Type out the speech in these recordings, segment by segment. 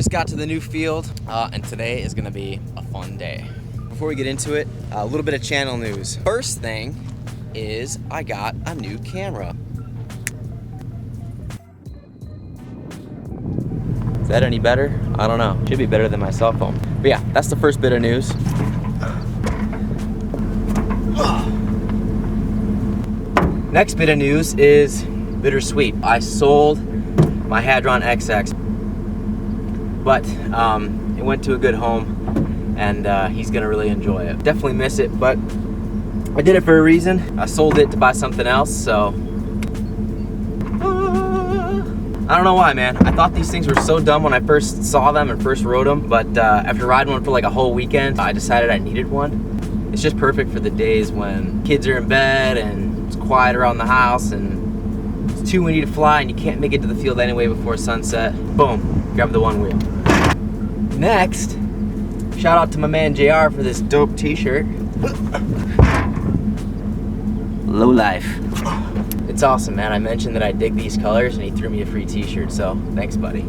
just got to the new field, and today is gonna be a fun day. Before we get into it, a little bit of channel news. First thing is I got a new camera. Is that any better? I don't know. Should be better than my cell phone. But yeah, that's the first bit of news. Next bit of news is bittersweet. I sold my Hadron XX, but it went to a good home, and he's gonna really enjoy it. Definitely miss it, but I did it for a reason. I sold it to buy something else, so I don't know why, man. I thought these things were so dumb when I first saw them and first rode them, but after riding one for like a whole weekend, I decided I needed one. It's just perfect for the days when kids are in bed and it's quiet around the house and it's too windy to fly and you can't make it to the field anyway before sunset. Boom, grab the one wheel. Next, shout out to my man JR for this dope t-shirt. Low life. It's awesome, man. I mentioned that I dig these colors and he threw me a free t-shirt, so thanks, buddy.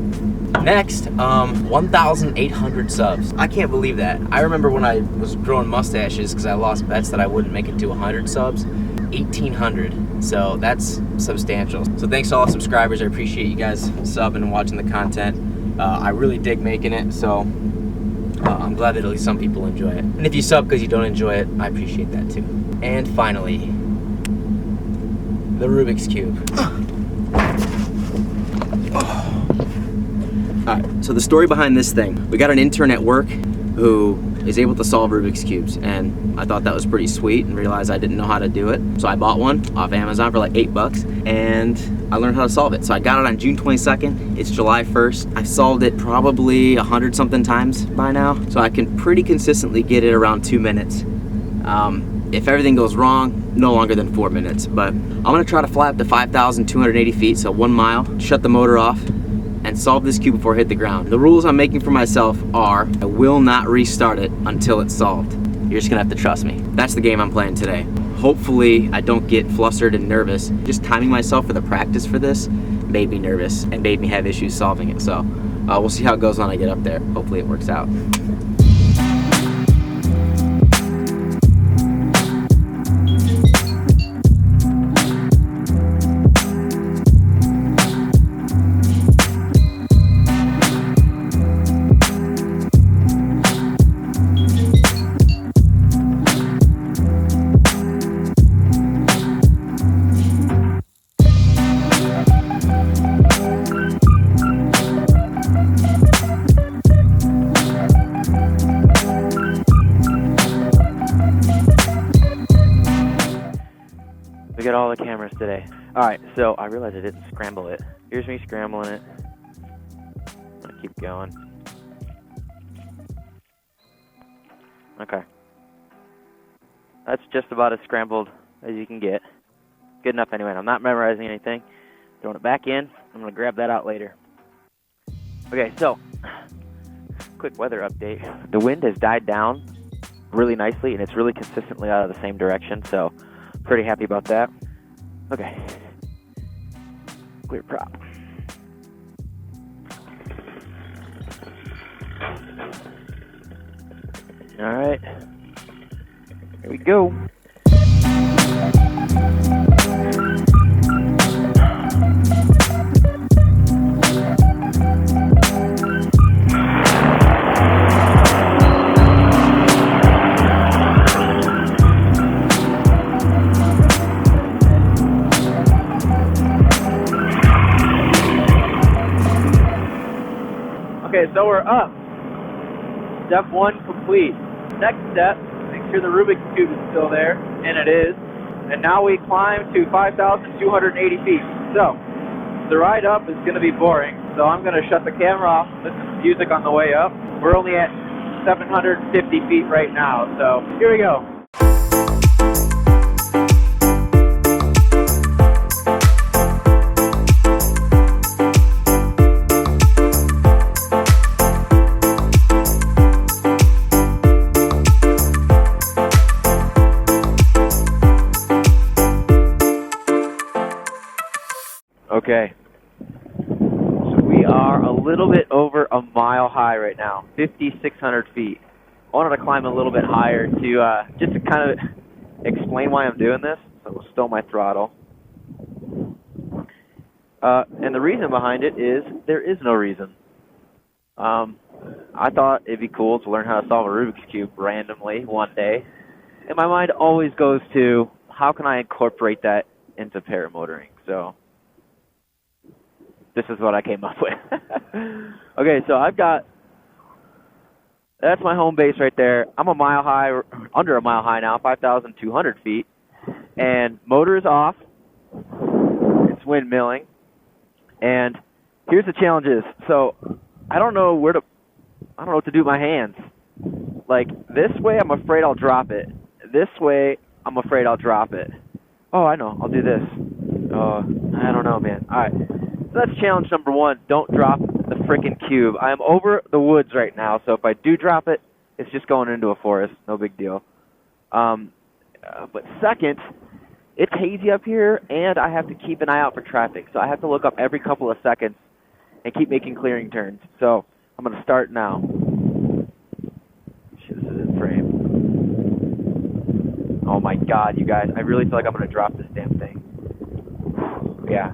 Next, 1,800 subs. I can't believe that. I remember when I was growing mustaches because I lost bets that I wouldn't make it to 100 subs. 1,800, so that's substantial. So thanks to all the subscribers. I appreciate you guys subbing and watching the content. I really dig making it, so I'm glad that at least some people enjoy it. And if you sub because you don't enjoy it, I appreciate that too. And finally, the Rubik's Cube. Alright, so the story behind this thing. We got an intern at work who is able to solve Rubik's Cubes, and I thought that was pretty sweet and realized I didn't know how to do it. So I bought one off Amazon for like $8 and I learned how to solve it. So I got it on June 22nd, it's July 1st. I've solved it probably 100 something times by now. So I can pretty consistently get it around 2 minutes. If everything goes wrong, no longer than 4 minutes. But I'm gonna try to fly up to 5,280 feet, so 1 mile, shut the motor off, and solve this cube before I hit the ground. The rules I'm making for myself are I will not restart it until it's solved. You're just gonna have to trust me. That's the game I'm playing today. Hopefully I don't get flustered and nervous. Just timing myself for the practice for this made me nervous and made me have issues solving it. So we'll see how it goes when I get up there. Hopefully it works out. We got all the cameras today. Alright, so I realized I didn't scramble it. Here's me scrambling it. I'm gonna keep going. Okay. That's just about as scrambled as you can get. Good enough anyway. I'm not memorizing anything. Throwing it back in. I'm gonna grab that out later. Okay, so quick weather update. The wind has died down really nicely and it's really consistently out of the same direction, so pretty happy about that. Okay. Clear prop. Alright. Here we go. Okay, so we're up. Step 1 complete. Next step, make sure the Rubik's Cube is still there, and it is. And now we climb to 5,280 feet. So, the ride up is going to be boring, so I'm going to shut the camera off, listen to music on the way up. We're only at 750 feet right now, so here we go. Okay, so we We are a little bit over a mile high right now, 5,600 feet. I wanted to climb a little bit higher to just to kind of explain why I'm doing this. So we'll stow my throttle. And the reason behind it is there is no reason. I thought it'd be cool to learn how to solve a Rubik's Cube randomly one day. And my mind always goes to, how can I incorporate that into paramotoring? So this is what I came up with. Okay, so that's my home base right there. I'm a mile high, or under a mile high now, 5,200 feet. And motor is off. It's windmilling. And here's the challenges. So I don't know what to do with my hands. Like, this way, I'm afraid I'll drop it. This way, I'm afraid I'll drop it. Oh, I know. I'll do this. Oh, I don't know, man. All right. So that's challenge number one. Don't drop the frickin' cube. I am over the woods right now, so if I do drop it, it's just going into a forest. No big deal. But second, it's hazy up here, and I have to keep an eye out for traffic. So I have to look up every couple of seconds and keep making clearing turns. So I'm going to start now. Shit, this is in frame. Oh my God, you guys. I really feel like I'm going to drop this damn thing. Yeah.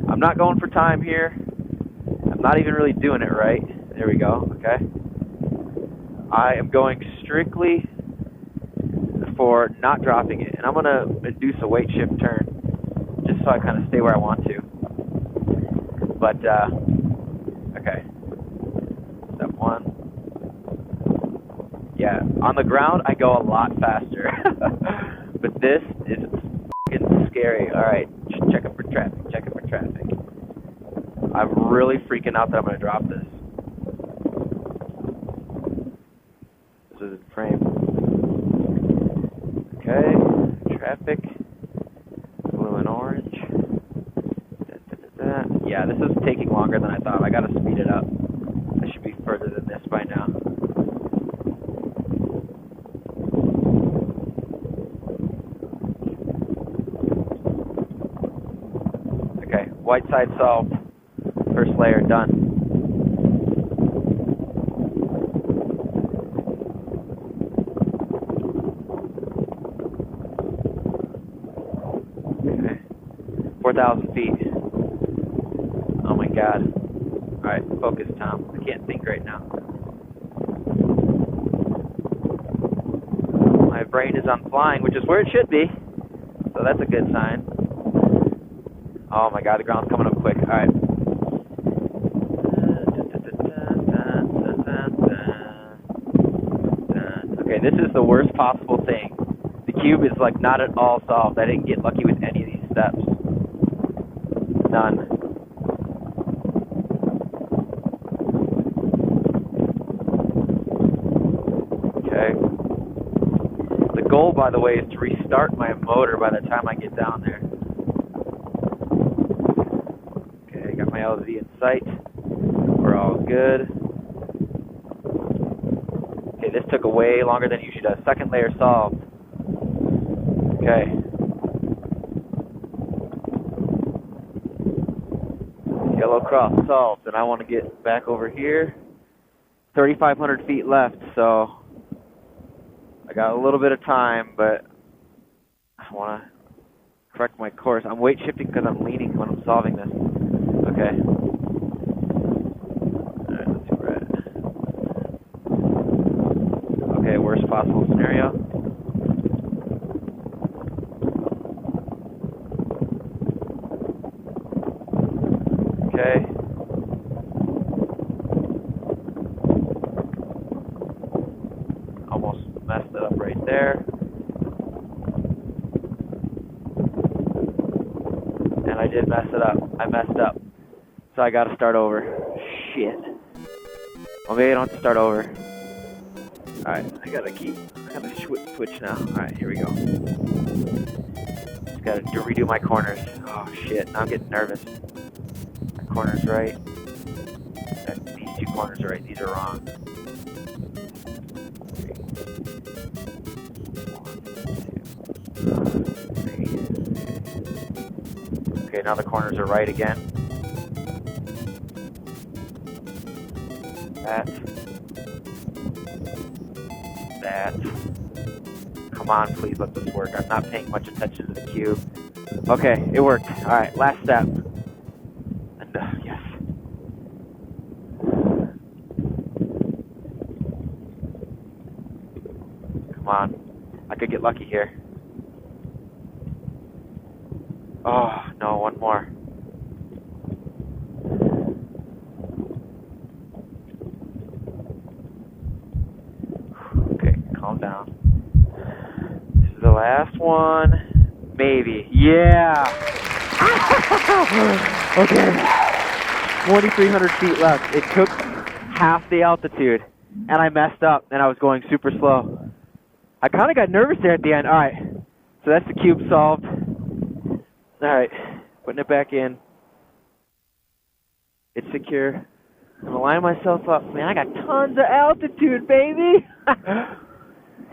I'm not going for time here. I'm not even really doing it right. There we go. Okay. I am going strictly for not dropping it. And I'm going to induce a weight shift turn just so I kind of stay where I want to. But, okay. Step one. Yeah, on the ground I go a lot faster. But this is fucking scary. Alright, checking for traffic, checking for traffic. I'm really freaking out that I'm going to drop this. This is in frame. Okay, traffic. Blue and orange. Yeah, this is taking longer than I thought. I got to speed it up. I should be further than this by now. Okay, white side solved. First layer done. Okay, 4,000 feet. Oh my God. Alright, focus, Tom. I can't think right now. My brain is on flying, which is where it should be. So that's a good sign. Oh my God, the ground's coming up quick. Alright. Okay, this is the worst possible thing. The cube is like not at all solved. I didn't get lucky with any of these steps. None. Okay. The goal, by the way, is to restart my motor by the time I get down there. Okay, got my LZ in sight. We're all good. Okay, this took way longer than it usually does. Second layer solved. Okay. Yellow cross solved, and I want to get back over here. 3,500 feet left, so I got a little bit of time, but I want to correct my course. I'm weight shifting because I'm leaning when I'm solving this. Okay. Alright, let's see where we're at. Okay, worst possible scenario. Okay. Almost messed it up right there. And I did mess it up. I messed up. So I gotta start over. Shit. Well, maybe I don't have to start over. Alright, I gotta switch now. Alright, here we go. Just gotta redo my corners. Oh shit, now I'm getting nervous. My corner's right. These two corners are right, these are wrong. 1, 2, 3. Okay, now the corners are right again. That. Come on, please let this work. I'm not paying much attention to the cube. Okay, it worked. Alright, last step. And, yes. Come on. I could get lucky here. Oh, no, one more. Okay, calm down. This is the last one. Maybe. Yeah! Okay. 2,300 feet left. It took half the altitude, and I messed up, and I was going super slow. I kind of got nervous there at the end. All right, so that's the cube solved. All right, putting it back in. It's secure. I'm lining myself up. Man, I got tons of altitude, baby.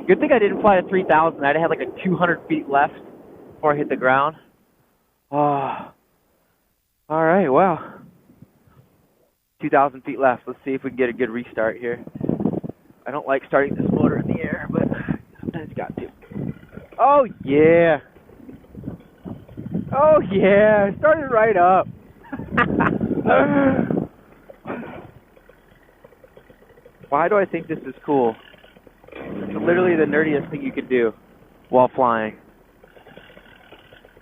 Good thing I didn't fly to 3,000. I'd had like a 200 feet left before I hit the ground. Oh, all right, wow. 2,000 feet left. Let's see if we can get a good restart here. I don't like starting this motor in the air, but sometimes got to. Oh, yeah. Oh, yeah. Started right up. Why do I think this is cool? It's literally the nerdiest thing you could do while flying.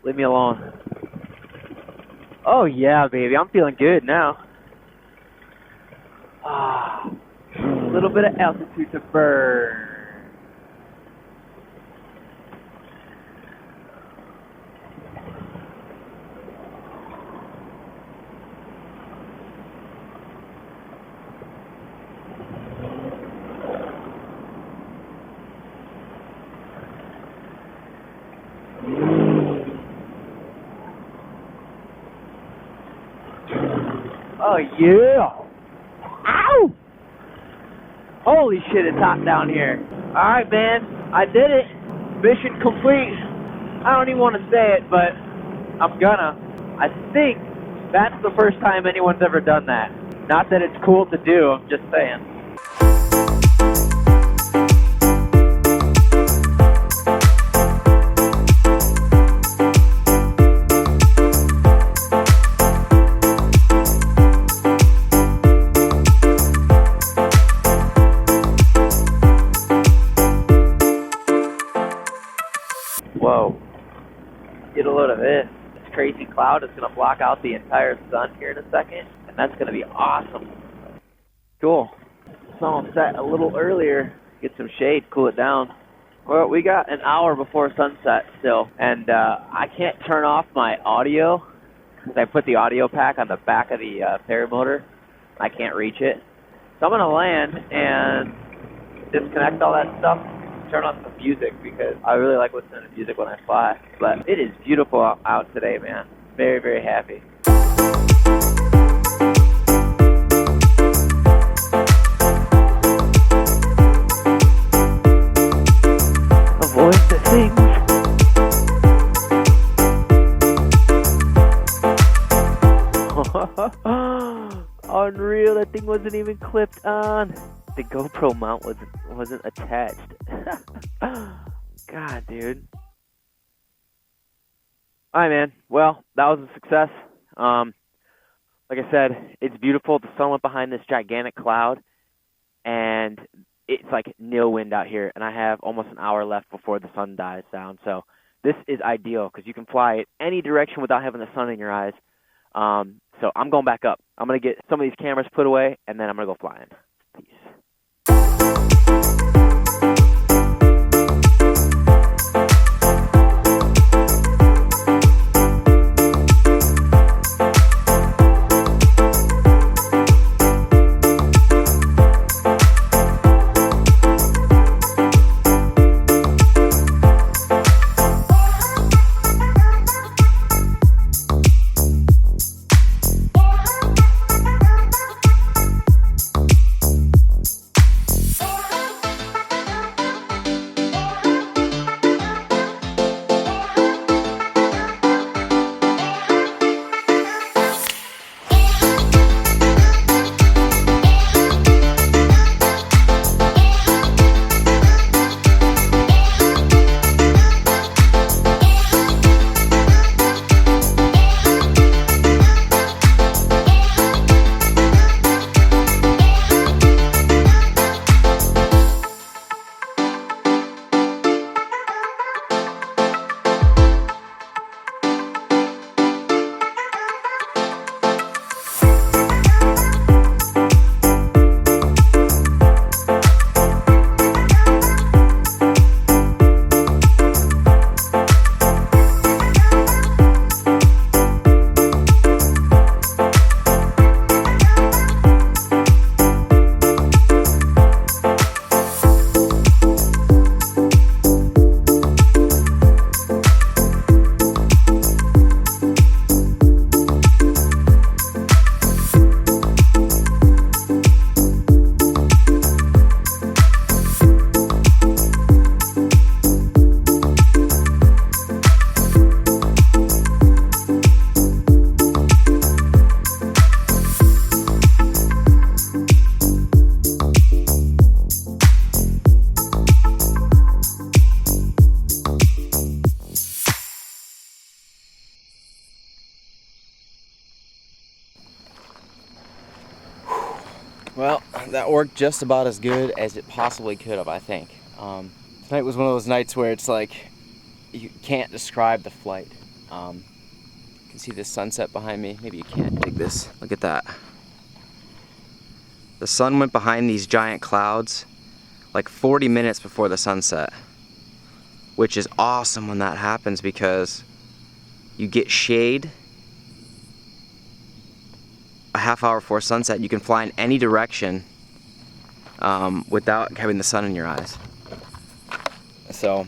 Leave me alone. Oh, yeah, baby. I'm feeling good now. Ah, a little bit of altitude to burn. Oh, yeah. Ow! Holy shit, it's hot down here. Alright, man. I did it. Mission complete. I don't even want to say it, but I'm gonna. I think that's the first time anyone's ever done that. Not that it's cool to do, I'm just saying. Whoa. Get a load of this. This crazy cloud is going to block out the entire sun here in a second, and that's going to be awesome. Cool. Sun will set a little earlier. Get some shade, cool it down. Well, we got an hour before sunset still, and I can't turn off my audio because I put the audio pack on the back of the paramotor. I can't reach it. So I'm going to land and disconnect all that stuff. Turn on some music because I really like listening to music when I fly. But it is beautiful out today, man. Very, very happy. Avoid the things. Unreal, that thing wasn't even clipped on. The GoPro mount wasn't attached. God, dude. Alright, man. Well, that was a success. Like I said, it's beautiful. The sun went behind this gigantic cloud, and it's like nil wind out here, and I have almost an hour left before the sun dies down. So this is ideal because you can fly any direction without having the sun in your eyes. So I'm going back up. I'm going to get some of these cameras put away, and then I'm going to go flying. Peace. Well, that worked just about as good as it possibly could have, I think. Tonight was one of those nights where it's like, you can't describe the flight. You can see this sunset behind me. Maybe you can't dig this. Look at that. The sun went behind these giant clouds like 40 minutes before the sunset, which is awesome when that happens because you get shade a half hour before sunset. You can fly in any direction without having the sun in your eyes. So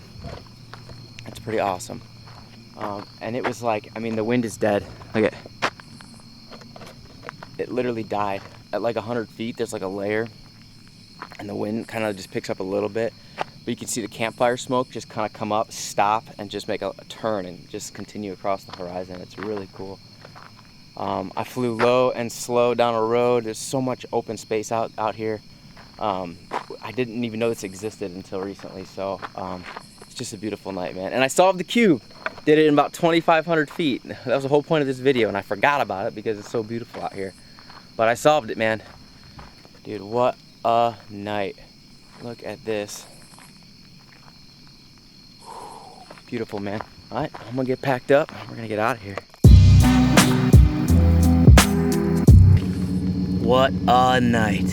it's pretty awesome. And it was like, I mean, the wind is dead. Look at it, literally died. At like 100 feet, there's like a layer, and the wind kind of just picks up a little bit. But you can see the campfire smoke just kind of come up, stop, and just make a turn and just continue across the horizon. It's really cool. I flew low and slow down a road. There's so much open space out here. I didn't even know this existed until recently, so it's just a beautiful night, man. And I solved the cube. Did it in about 2,500 feet. That was the whole point of this video, and I forgot about it because it's so beautiful out here. But I solved it, man. Dude, what a night. Look at this. Beautiful, man. All right, I'm gonna get packed up. We're gonna get out of here. What a night.